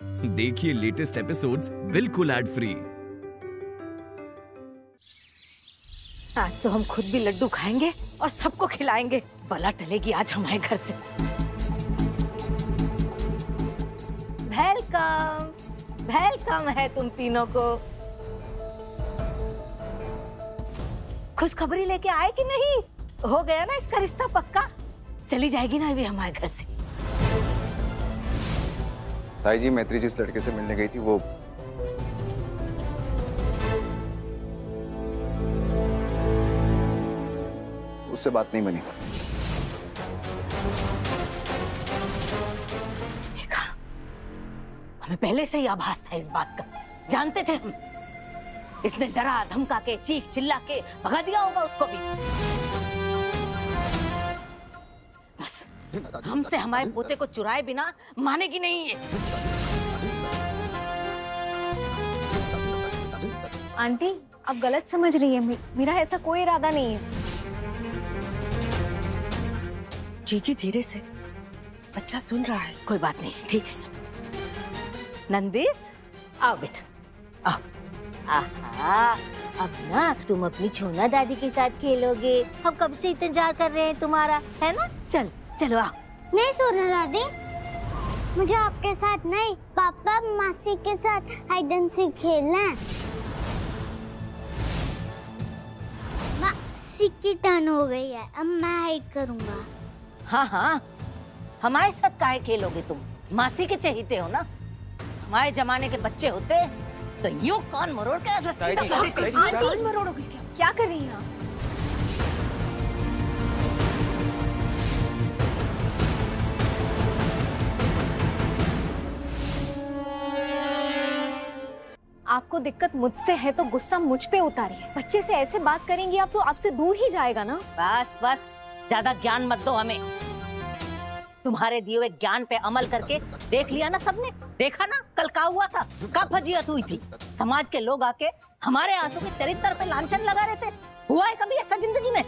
देखिए latest episodes बिल्कुल ad free. आज तो हम खुद भी लड्डू खाएंगे और सबको खिलाएंगे। बला टलेगी आज हमारे घर से। वेलकम वेलकम है तुम तीनों को। खुशखबरी लेके आए कि नहीं? हो गया ना इसका रिश्ता पक्का? चली जाएगी ना अभी हमारे घर से। ताई जी, मैत्री जिस लड़के से मिलने गई थी वो उससे बात नहीं बनी। देखा, हमें पहले से ही आभास था इस बात का। जानते थे हम। इसने डरा धमका के चीख चिल्ला के भगा दिया होगा उसको भी। बस हमसे हमारे पोते को चुराए बिना मानेगी नहीं है। आंटी, आप गलत समझ रही है। मेरा ऐसा कोई इरादा नहीं है। जीजी धीरे से, बच्चा सुन रहा है। कोई बात नहीं, ठीक है सब। नंदिस, आओ बेटा, आओ। आहा, अब ना तुम अपनी छोना दादी के साथ खेलोगे। हम कब से इंतजार कर रहे हैं तुम्हारा, है ना? चल चलो आओ। नहीं सोना दादी, मुझे आपके साथ नहीं, पापा मासी के साथ हाइड एंड सीक खेलना है। मासी की टर्न हो गई है, अब मैं हाइड करूंगा। हाँ हाँ, हमारे साथ काहे खेलोगे तुम? मासी के चहेते हो ना। हमारे जमाने के बच्चे होते तो यूं कान मरोड़ के ऐसे सीधा करते। कान मरोड़ोगी क्या? क्या कर रही हैं आप? आपको दिक्कत मुझसे है तो गुस्सा मुझ पे उतारिए। बच्चे से ऐसे बात करेंगी आप तो आपसे दूर ही जाएगा ना। बस बस, ज्यादा ज्ञान मत दो हमें। तुम्हारे दिए हुए ज्ञान पे अमल करके देख लिया ना सबने। देखा ना कल क्या हुआ था, क्या फजीयत हुई थी। समाज के लोग आके हमारे आंसू के चरित्र पे लांछन लगा रहे थे। हुआ है कभी ऐसा जिंदगी में?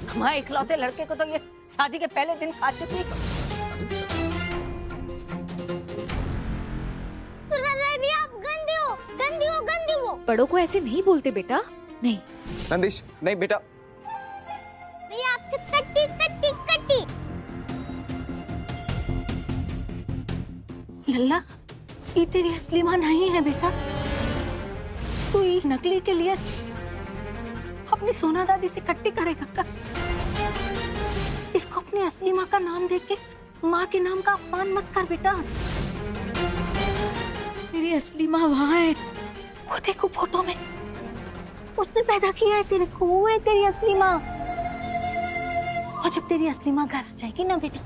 हमारे इकलौते लड़के को तो ये शादी के पहले दिन खा चुकी। आप गंदे हो, गंदी हो, गंदी हो। बड़ों को ऐसे नहीं बोलते बेटा। नहीं नंदिश, नहीं बेटा। मैं आपसे कट्टी कट्टी कट्टी। लल्ला, ये तेरी असली माँ नहीं है बेटा। तू ये नकली के लिए अपनी सोना दादी से कट्टी करेगा क्या? इसको अपनी असली माँ का नाम देके माँ के नाम का अपमान मत कर बेटा। तेरी असली माँ वहाँ है, वो देखो फोटो में। उसने पैदा किया है तेरे को, वो है तेरी असली माँ। और जब तेरी असली माँ घर आ जाएगी ना बेटा,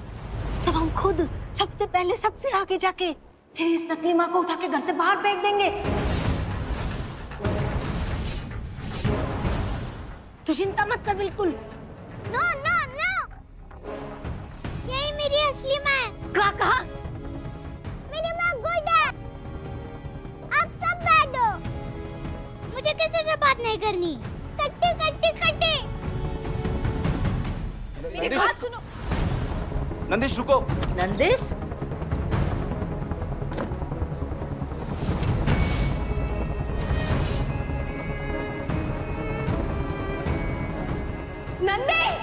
तब हम खुद सबसे पहले सबसे आगे जाके तेरी इस नकली माँ को उठा के घर से बाहर फेंक देंगे। तू चिंता मत कर बिल्कुल। नो नो नो, यही मेरी असली माँ है। क्या कहा? मेरी माँ गुड है। आप सब बैठो, मुझे किसी से बात नहीं करनी। कट्टी कट्टी कट्टी। मेरी बात सुनो। नंदिश रुको। नंदिस, नंदेश,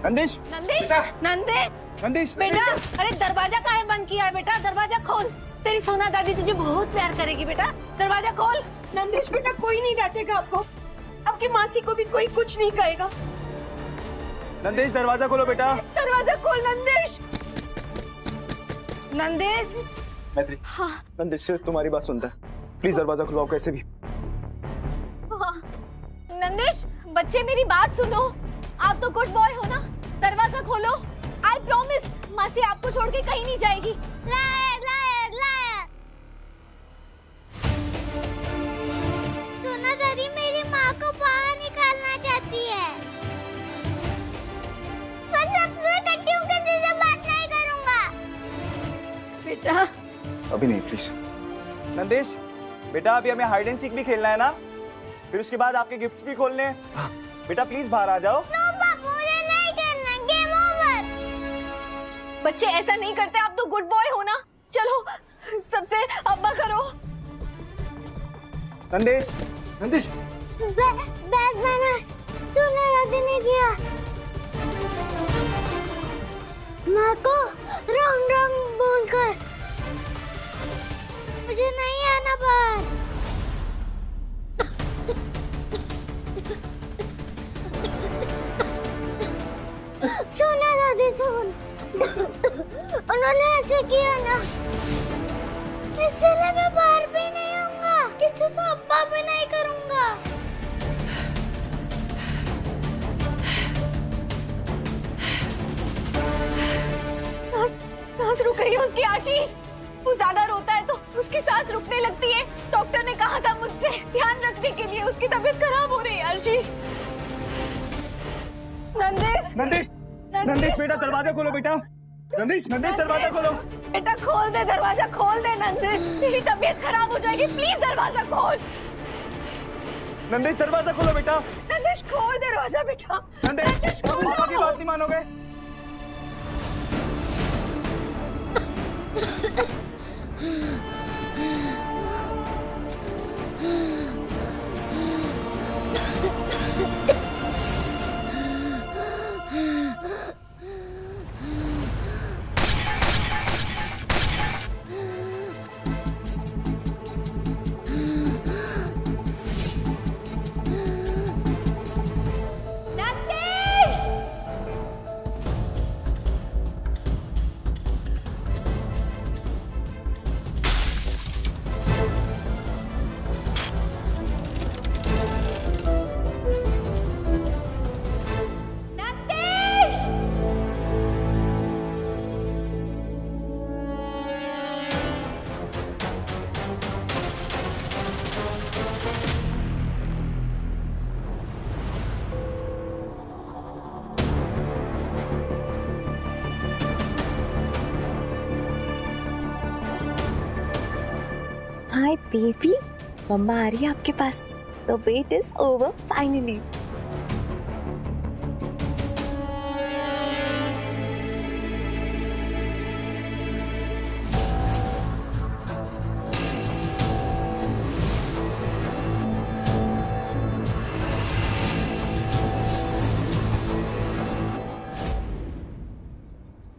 नंदिश, नंदेश, नंदिस नंदिश, बेटा। अरे दरवाजा काहे बंद किया है बेटा? दरवाजा खोल। तेरी सोना दादी तुझे बहुत प्यार करेगी बेटा। दरवाजा खोल। नंदिश बेटा, कोई नहीं डांटेगा आपको। आपकी मासी को भी कोई कुछ नहीं कहेगा। नंदिश दरवाजा खोलो बेटा। दरवाजा खोल नंदिश। नंदिस, मैत्री, हाँ नंदिश तुम्हारी बात सुनता है, प्लीज दरवाजा खुलवाओ कैसे भी। हाँ। नंदेश, बच्चे मेरी बात सुनो। आप तो गुड बॉय हो ना, दरवाजा खोलो। आई प्रॉमिस, मासी आपको छोड़ के कहीं नहीं जाएगी। Liar liar liar. सोना दादी मेरी माँ को बाहर निकालना चाहती है। मैं सबसे कट्टी हूँ, किसी से बात नहीं करूँगा। बेटा अभी नहीं प्लीज। नंदिश बेटा, अभी हमें हाइड एंड सीक भी खेलना है ना, फिर उसके बाद आपके गिफ्ट्स भी खोलने हैं। बेटा प्लीज बाहर आ जाओ। नो पापा, मुझे नहीं करना। Game over. बच्चे ऐसा नहीं करते, आप तो गुड बॉय हो ना। चलो सबसे अब्बा करो। नंदेश, बैड मैनर्स, सुना दादी ने किया। माँ को रॉन्ग बोलकर मुझे नहीं आना बाहर। सुना दादी सुन, उन्होंने ऐसे किया ना, इसलिए मैं बाहर भी नहीं आऊंगा, किसी से अब्बा भी नहीं करूंगा। सांस रुक रही है उसकी आशीष। वो ज्यादा रोता है तो उसकी सांस रुकने लगती है। डॉक्टर ने कहा था मुझसे ध्यान रखने के लिए, उसकी तबीयत खराब हो रही है आशीष। नंदेश, नंदेश, नंदेश बेटा दरवाजा खोलो बेटा। नंदेश, नंदेश दरवाजा खोलो। बेटा खोल दे दरवाजा, खोल दे नंदेश। मेरी तबीयत खराब हो जाएगी, प्लीज दरवाजा खोल। नंदेश दरवाजा खोलो बेटा। नंदेश खोल दरवाजा बेटा। नंदेश, पापा की बात नहीं मानोगे? हाय बेबी, मम्मा आ रही है आपके पास। The wait is over finally.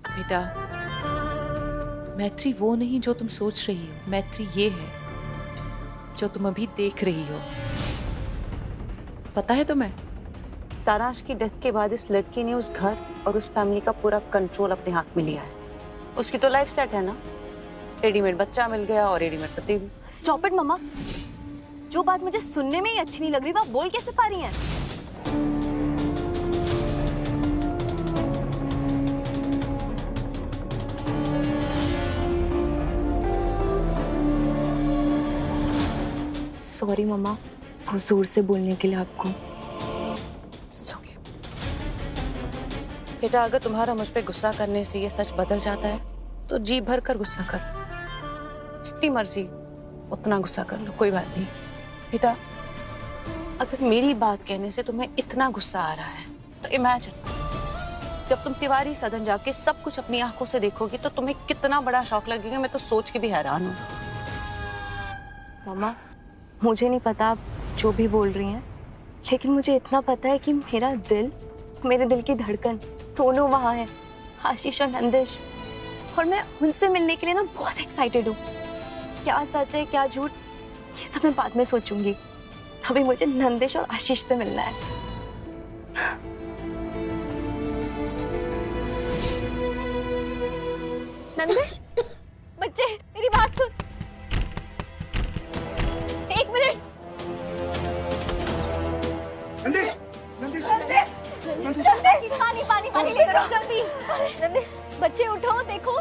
बेटा, मैत्री वो नहीं जो तुम सोच रही हो, मैत्री ये है जो तुम अभी देख रही हो। पता है तुम्हें? सारांश की डेथ के बाद इस लड़की ने उस घर और उस फैमिली का पूरा कंट्रोल अपने हाथ में लिया है। उसकी तो लाइफ सेट है ना, रेडीमेड बच्चा मिल गया और रेडीमेड पति भी। स्टॉप इट मम्मा, जो बात मुझे सुनने में ही अच्छी नहीं लग रही वो आप बोल कैसे पा रही हैं? सॉरी मम्मा, बहुत जोर से बोलने के लिए आपको। It's okay. बेटा, अगर तुम्हारा मुझ पे गुस्सा करने से ये सच बदल जाता है तो जी भर कर गुस्सा कर, जितनी मर्जी उतना गुस्सा कर लो, कोई बात नहीं। बेटा, अगर मेरी बात कहने से तुम्हें इतना गुस्सा आ रहा है तो इमेजिन जब तुम तिवारी सदन जाके सब कुछ अपनी आंखों से देखोगी तो तुम्हें कितना बड़ा शौक लगेगा। मैं तो सोच के भी हैरान हूँ। मम्मा, मुझे नहीं पता आप जो भी बोल रही हैं, लेकिन मुझे इतना पता है कि मेरा दिल, मेरे दिल की धड़कन दोनों वहाँ है, आशीष और नंदिश। और मैं उनसे मिलने के लिए ना बहुत एक्साइटेड हूँ। क्या सच है क्या झूठ ये सब मैं बाद में सोचूंगी, अभी मुझे नंदिश और आशीष से मिलना है। नंदिश, बच्चे मेरी बात सुन, एक मिनट। नंदेश, नंदेश, नंदिश, पानी पानी पानी लेकर आओ जल्दी। नंदिश, बच्चे उठो, देखो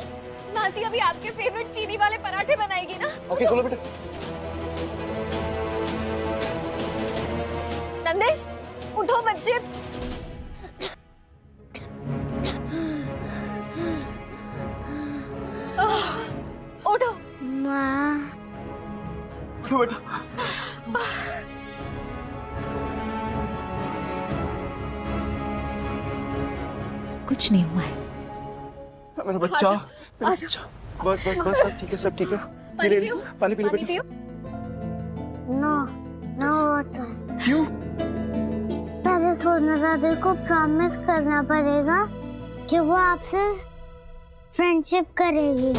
मासी अभी आपके फेवरेट चीनी वाले पराठे बनाएगी ना। ओके, खोलो बेटा। नंदिश, उठो बच्चे। उठो। माँ, उठो बेटा। कुछ नहीं हुआ है, मेरा बच्चा, मेरा बच्चा। बस बस बस, सब ठीक है, सब ठीक है। पानी पियो, पानी पी ले पानी बेटा। पियो। नो नो होता है। क्यों? पहले सोना दादी को प्रॉमिस करना पड़ेगा कि वो आपसे फ्रेंडशिप करेगी।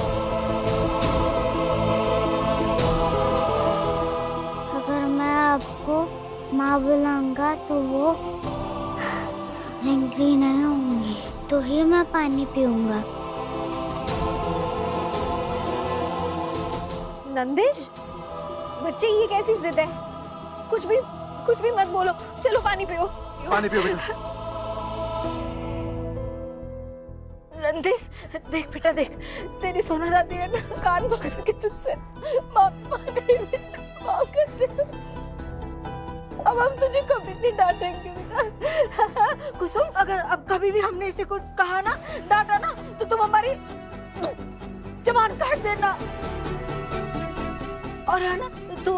अगर मैं आपको माँ बुलाऊंगा तो वो एंग्री नहीं होंगी, तो ही मैं पानी पीऊंगा। नंदिश, बच्चे ये कैसी जिद है? कुछ भी मत बोलो, चलो पानी पियो। पानी पियो बेटा। नंदिश, देख बेटा देख, तेरी सोना दादी है ना, कान पकड़ के तुझसे माफ मांग रही बेटा, माफ कर दे। अब हम तुझे कभी नहीं डांटेंगे बेटा। कुसुम, अगर अब कभी भी हमने इसे कुछ कहा ना, डांटा ना, तो तुम हमारी जबान काट देना। और है ना, तू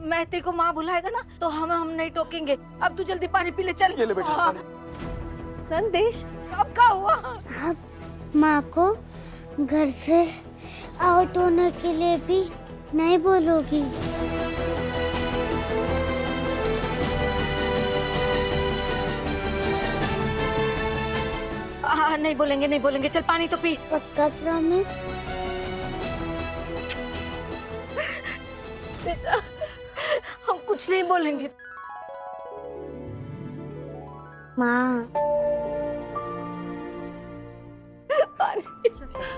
मैं तेरे को माँ बुलाएगा ना, तो हम नहीं टोकेंगे। अब तू जल्दी पानी पी ले, चल। ये ले बेटा। हाँ। नंदिश, अब क्या हुआ? अब माँ को घर से आउट होने के लिए भी नहीं बोलोगी? हाँ, नहीं बोलेंगे, नहीं बोलेंगे। चल पानी तो पी। पक्का प्रॉमिस? बेटा, हम कुछ नहीं बोलेंगे। माँ, पानी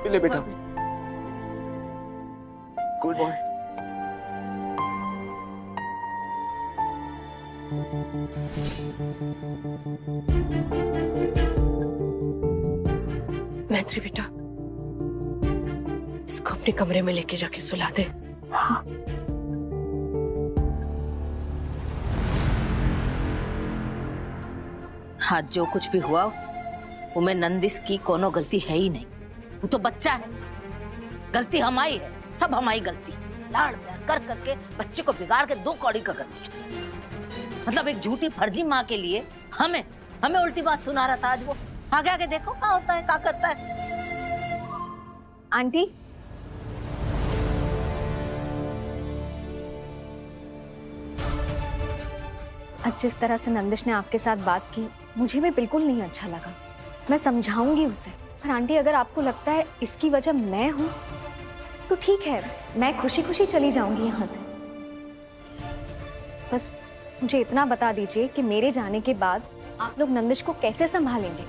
पी ले बेटा। Good boy. मैत्री बेटा, इसको अपने कमरे में लेके जाके सुला दे। हाँ। हाँ, जो कुछ भी हुआ उमें नंदिश की कोनो गलती है ही नहीं। वो तो बच्चा है, गलती हमारी है, सब हमारी गलती। लाड़ प्यार कर करके बच्चे को बिगाड़ के दो कौड़ी का कर दिया। मतलब एक झूठी फर्जी माँ के लिए हमें उल्टी बात सुना रहा था। आज वो आगे आगे देखो क्या होता है, क्या करता है। आंटी, आज जिस तरह से नंदिश ने आपके साथ बात की, मुझे भी बिल्कुल नहीं अच्छा लगा। मैं समझाऊंगी उसे। पर आंटी, अगर आपको लगता है इसकी वजह मैं हूं, तो ठीक है, मैं खुशी खुशी चली जाऊंगी यहाँ से। बस मुझे इतना बता दीजिए कि मेरे जाने के बाद आप लोग नंदिश को कैसे संभालेंगे,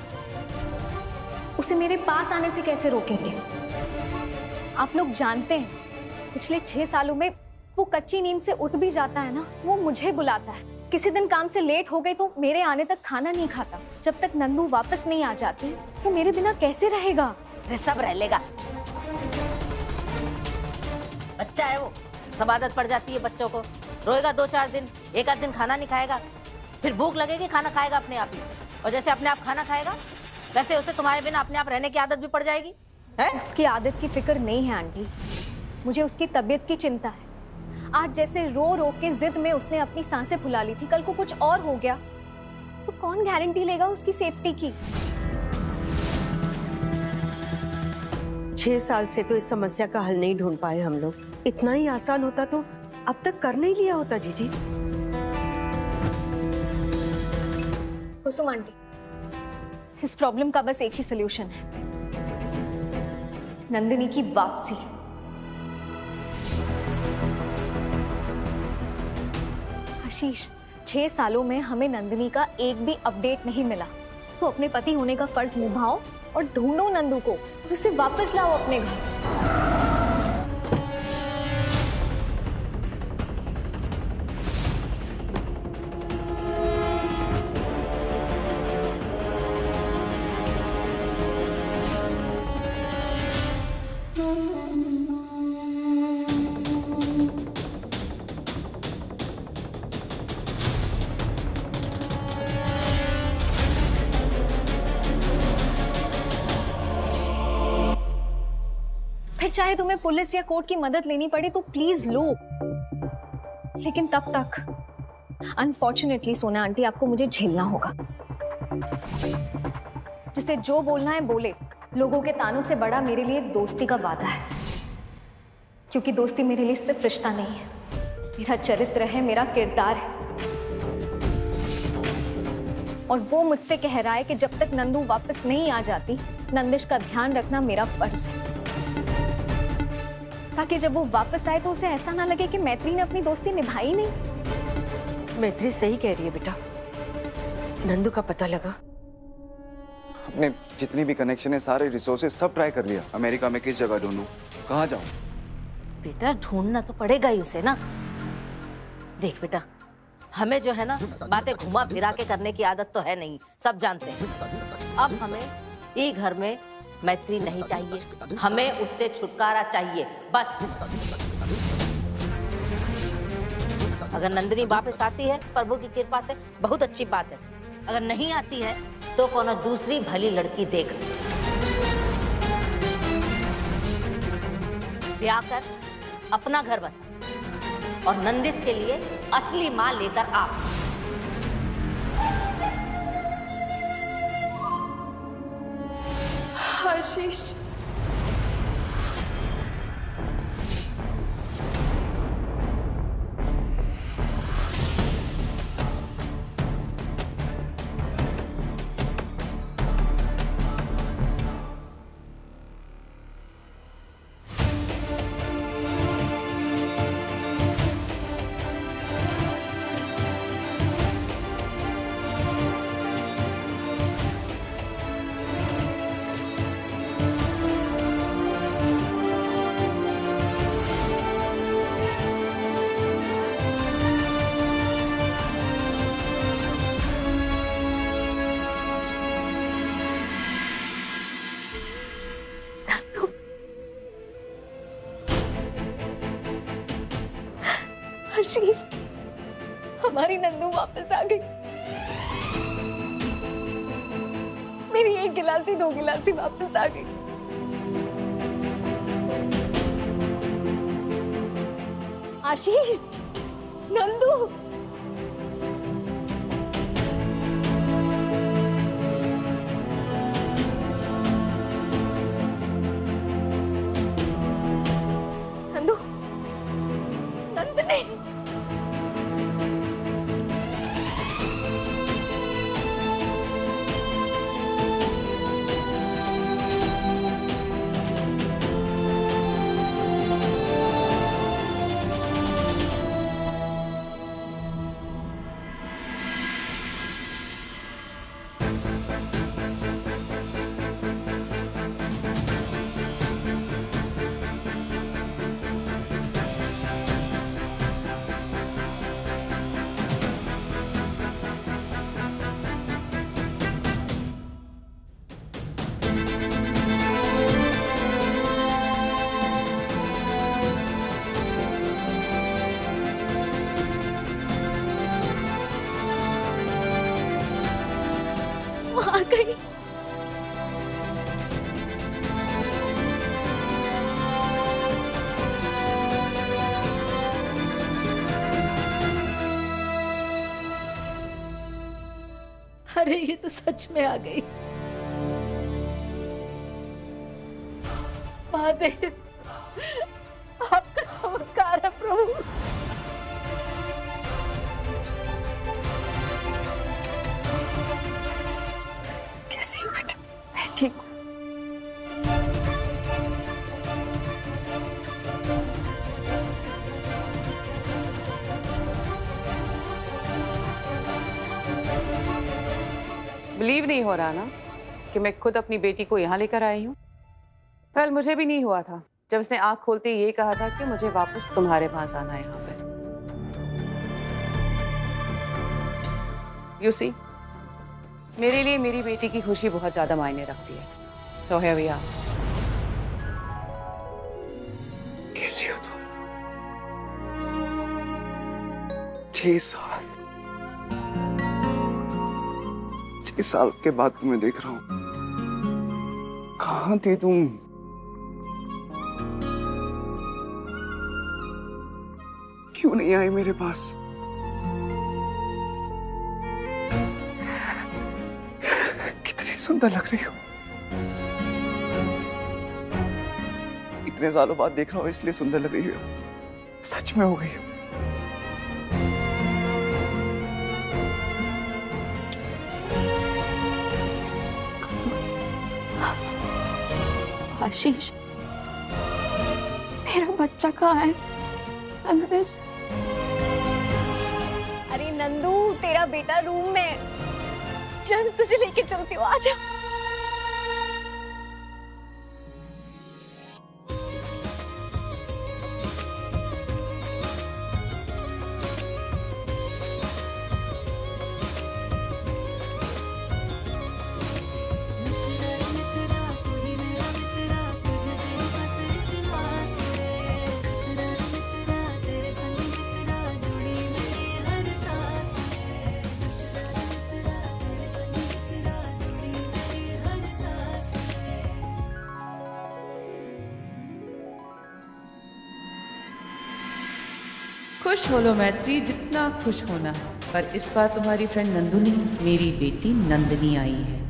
उसे मेरे पास आने से कैसे रोकेंगे। आप लोग जानते हैं, पिछले 6 सालों में वो कच्ची नींद से उठ भी जाता है ना, वो मुझे बुलाता है। किसी दिन काम से लेट हो गई तो मेरे आने तक खाना नहीं खाता। जब तक नंदू वापस नहीं आ जाती, वो मेरे बिना कैसे रहेगा? अरे सब रह लेगा, बच्चा है वो, सब आदत पड़ जाती है बच्चों को। रोएगा 2-4 दिन, एक आध दिन खाना नहीं खाएगा, फिर भूख लगेगी, खाना खाएगा अपने आप ही। और जैसे अपने आप खाना खाएगा, वैसे उसे तुम्हारे बिना अपने आप रहने की आदत भी पड़ जाएगी। है? उसकी आदत की फिक्र नहीं है आंटी, मुझे उसकी तबीयत की चिंता है। आज जैसे रो रो के जिद में उसने अपनी सांसें फुला ली थी, कल को कुछ और हो गया तो कौन गारंटी लेगा उसकी सेफ्टी की? 6 साल से तो इस समस्या का हल नहीं ढूंढ पाए हम लोग। इतना ही आसान होता तो अब तक कर नहीं लिया होता जीजी। कुसुम आंटी, इस प्रॉब्लम का बस एक ही सलूशन है, नंदिनी की वापसी। आशीष, 6 सालों में हमें नंदिनी का एक भी अपडेट नहीं मिला। तो अपने पति होने का फर्ज निभाओ और ढूंढो नंदू को और उसे वापस लाओ अपने घर। फिर चाहे तुम्हें पुलिस या कोर्ट की मदद लेनी पड़े तो प्लीज लो, लेकिन तब तक अनफॉर्चुनेटली सोना आंटी, आपको मुझे झेलना होगा। जिसे जो बोलना है बोले, लोगों के तानों से बड़ा मेरे लिए दोस्ती का वादा है, क्योंकि दोस्ती मेरे लिए सिर्फ रिश्ता नहीं है, मेरा चरित्र है, मेरा किरदार है। और वो मुझसे कह रहा है कि जब तक नंदू वापस नहीं आ जाती, नंदिश का ध्यान रखना मेरा फर्ज है, ताकि जब वो वापस आए तो उसे ऐसा ना लगे कि मैत्री ने अपनी दोस्ती निभाई नहीं। मैत्री सही कह रही है बेटा। नंदू का पता लगा? अपने जितनी भी कनेक्शन है, सारे रिसोर्सेज सब ट्राई कर लिया। अमेरिका में किस जगह ढूंढूं, कहाँ जाऊं? बेटा ढूंढना तो पड़ेगा ही उसे ना। देख बेटा, हमें जो है ना बातें घुमा फिरा के करने की आदत तो है नहीं, सब जानते हैं। अब हमें ये घर में मैत्री नहीं चाहिए, हमें उससे छुटकारा चाहिए, बस। अगर नंदिनी वापस आती है प्रभु की कृपा से बहुत अच्छी बात है, अगर नहीं आती है तो कोनो दूसरी भली लड़की देख ब्याह कर अपना घर बसा और नंदिश के लिए असली मां लेकर आ। आशीष, आशीष, हमारी नंदू वापस आ गई। मेरी एक गिलासी दो गिलासी वापस आ गई। आशीष, नंदू, नंदू, नंदनी। आ गई। अरे ये तो सच में आ गई। महादेव, आपका चमत्कार है प्रभु। कैसी हो बेटा? मैं ठीक हूँ। बिलीव नहीं हो रहा ना कि मैं खुद अपनी बेटी को यहाँ लेकर आई हूँ। वेल, मुझे भी नहीं हुआ था जब उसने आंख खोलते ही ये कहा था कि मुझे वापस तुम्हारे पास आना है यहाँ पे। यू सी, मेरे लिए मेरी बेटी की खुशी बहुत ज्यादा मायने रखती है। So here we are. कैसी हो तुम? 6 साल, 6 साल के बाद तुम्हें देख रहा हूं। कहाँ थी तुम? क्यों नहीं आई मेरे पास? कितनी सुंदर लग रही हो। इतने सालों बाद देख रहा हूँ इसलिए सुंदर लग रही है। सच में हो गई हो। आशीष, मेरा बच्चा कहाँ है? नंदिश। अरे नंदू, तेरा बेटा रूम में। चल तुझे लेके चलती हूँ, आजा। खुश हो लो मैत्री, जितना खुश होना है। पर इस बार तुम्हारी फ्रेंड नंदू नहीं, मेरी बेटी नंदनी आई है।